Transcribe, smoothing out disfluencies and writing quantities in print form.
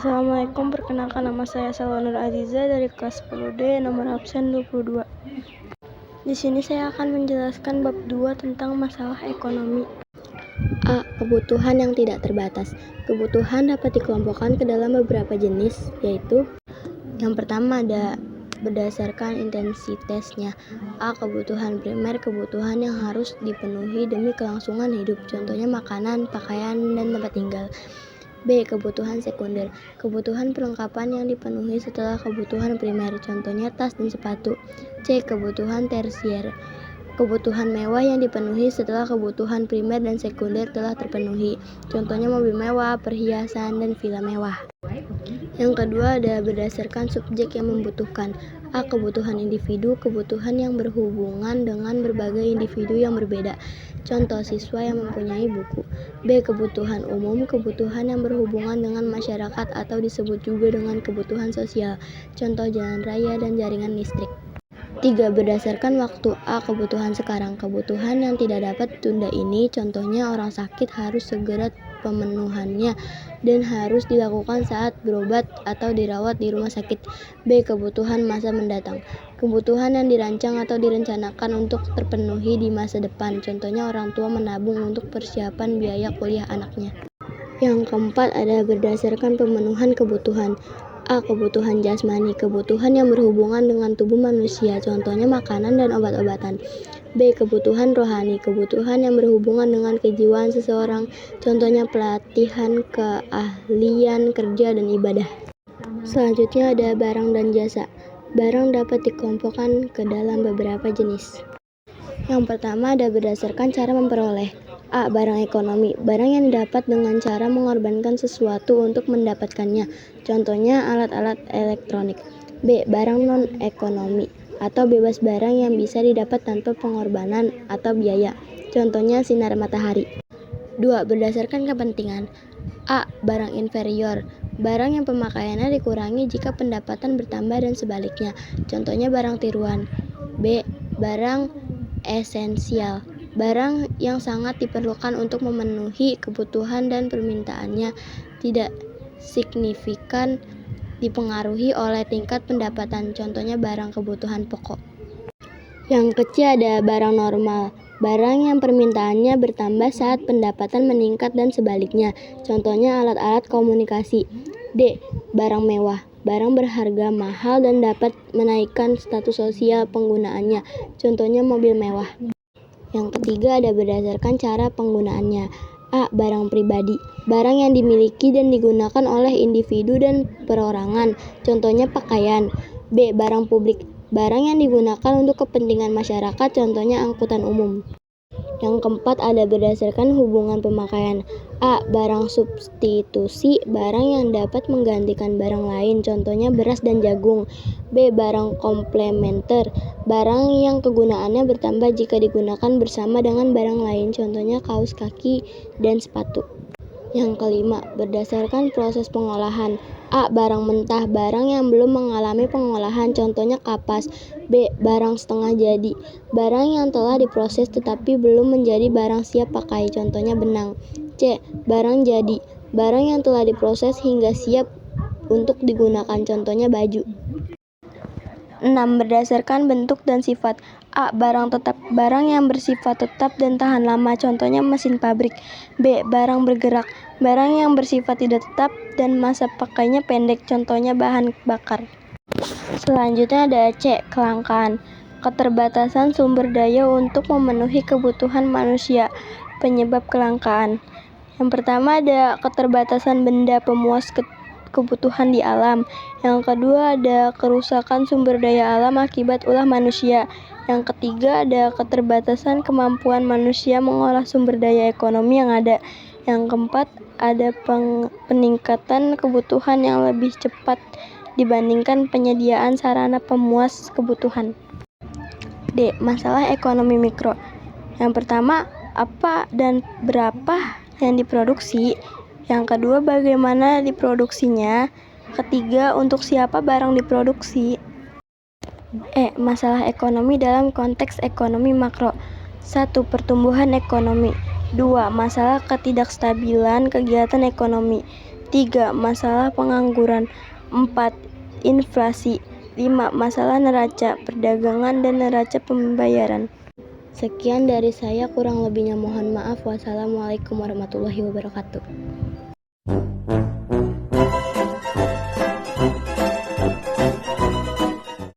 Assalamualaikum, perkenalkan nama saya Salwa Nur Aziza dari kelas 10D, nomor absen 22. Di sini saya akan menjelaskan bab 2 tentang masalah ekonomi. A. Kebutuhan yang tidak terbatas. Kebutuhan dapat dikelompokkan ke dalam beberapa jenis, yaitu yang pertama ada berdasarkan intensitasnya. A. Kebutuhan primer, kebutuhan yang harus dipenuhi demi kelangsungan hidup, contohnya makanan, pakaian, dan tempat tinggal. B. Kebutuhan sekunder, kebutuhan perlengkapan yang dipenuhi setelah kebutuhan primer, contohnya tas dan sepatu. C. Kebutuhan tersier, kebutuhan mewah yang dipenuhi setelah kebutuhan primer dan sekunder telah terpenuhi, contohnya mobil mewah, perhiasan, dan villa mewah. Yang kedua ada berdasarkan subjek yang membutuhkan. A. Kebutuhan individu, kebutuhan yang berhubungan dengan berbagai individu yang berbeda, contoh siswa yang mempunyai buku. B. Kebutuhan umum, kebutuhan yang berhubungan dengan masyarakat atau disebut juga dengan kebutuhan sosial, contoh jalan raya dan jaringan listrik. 3. Berdasarkan waktu. A. Kebutuhan sekarang, kebutuhan yang tidak dapat ditunda ini, contohnya orang sakit harus segera pemenuhannya dan harus dilakukan saat berobat atau dirawat di rumah sakit. B. Kebutuhan masa mendatang, kebutuhan yang dirancang atau direncanakan untuk terpenuhi di masa depan, contohnya orang tua menabung untuk persiapan biaya kuliah anaknya. Yang keempat ada berdasarkan pemenuhan kebutuhan. A. Kebutuhan jasmani, kebutuhan yang berhubungan dengan tubuh manusia, contohnya makanan dan obat-obatan. B. Kebutuhan rohani, kebutuhan yang berhubungan dengan kejiwaan seseorang, contohnya pelatihan, keahlian, kerja, dan ibadah. Selanjutnya ada barang dan jasa. Barang dapat dikelompokkan ke dalam beberapa jenis. Yang pertama ada berdasarkan cara memperoleh. A. Barang ekonomi, barang yang didapat dengan cara mengorbankan sesuatu untuk mendapatkannya, contohnya alat-alat elektronik. B. Barang non-ekonomi atau bebas, barang yang bisa didapat tanpa pengorbanan atau biaya, contohnya sinar matahari. 2. Berdasarkan kepentingan. A. Barang inferior, barang yang pemakaiannya dikurangi jika pendapatan bertambah dan sebaliknya, contohnya barang tiruan. B. Barang esensial, barang yang sangat diperlukan untuk memenuhi kebutuhan dan permintaannya tidak signifikan dipengaruhi oleh tingkat pendapatan, contohnya barang kebutuhan pokok. Yang kecil ada barang normal, barang yang permintaannya bertambah saat pendapatan meningkat dan sebaliknya, contohnya alat-alat komunikasi. D. Barang mewah, barang berharga mahal dan dapat menaikkan status sosial penggunaannya, contohnya mobil mewah. Yang ketiga ada berdasarkan cara penggunaannya. A. Barang pribadi, barang yang dimiliki dan digunakan oleh individu dan perorangan, contohnya pakaian. B. Barang publik, barang yang digunakan untuk kepentingan masyarakat, contohnya angkutan umum. Yang keempat ada berdasarkan hubungan pemakaian. A. Barang substitusi, barang yang dapat menggantikan barang lain, contohnya beras dan jagung. B. Barang komplementer, barang yang kegunaannya bertambah jika digunakan bersama dengan barang lain, contohnya kaos kaki dan sepatu. Yang kelima, berdasarkan proses pengolahan. A. Barang mentah, barang yang belum mengalami pengolahan, contohnya kapas. B. Barang setengah jadi, barang yang telah diproses tetapi belum menjadi barang siap pakai, contohnya benang. C. Barang jadi, barang yang telah diproses hingga siap untuk digunakan, contohnya baju. 6. Berdasarkan bentuk dan sifat. A. Barang tetap, barang yang bersifat tetap dan tahan lama, contohnya mesin pabrik. B. Barang bergerak, barang yang bersifat tidak tetap dan masa pakainya pendek, contohnya bahan bakar. Selanjutnya ada C. Kelangkaan, keterbatasan sumber daya untuk memenuhi kebutuhan manusia. Penyebab kelangkaan. Yang pertama ada keterbatasan benda pemuas kebutuhan di alam. Yang kedua ada kerusakan sumber daya alam akibat ulah manusia. Yang ketiga ada keterbatasan kemampuan manusia mengolah sumber daya ekonomi yang ada. Yang keempat ada peningkatan kebutuhan yang lebih cepat dibandingkan penyediaan sarana pemuas kebutuhan. D. Masalah ekonomi mikro. Yang pertama, apa dan berapa yang diproduksi. Yang kedua, bagaimana diproduksinya. Ketiga, untuk siapa barang diproduksi. E. Masalah ekonomi dalam konteks ekonomi makro. 1. Pertumbuhan ekonomi. 2. Masalah ketidakstabilan kegiatan ekonomi. 3. Masalah pengangguran. 4. Inflasi. 5. Masalah neraca perdagangan dan neraca pembayaran. Sekian dari saya, kurang lebihnya mohon maaf. Wassalamualaikum warahmatullahi wabarakatuh.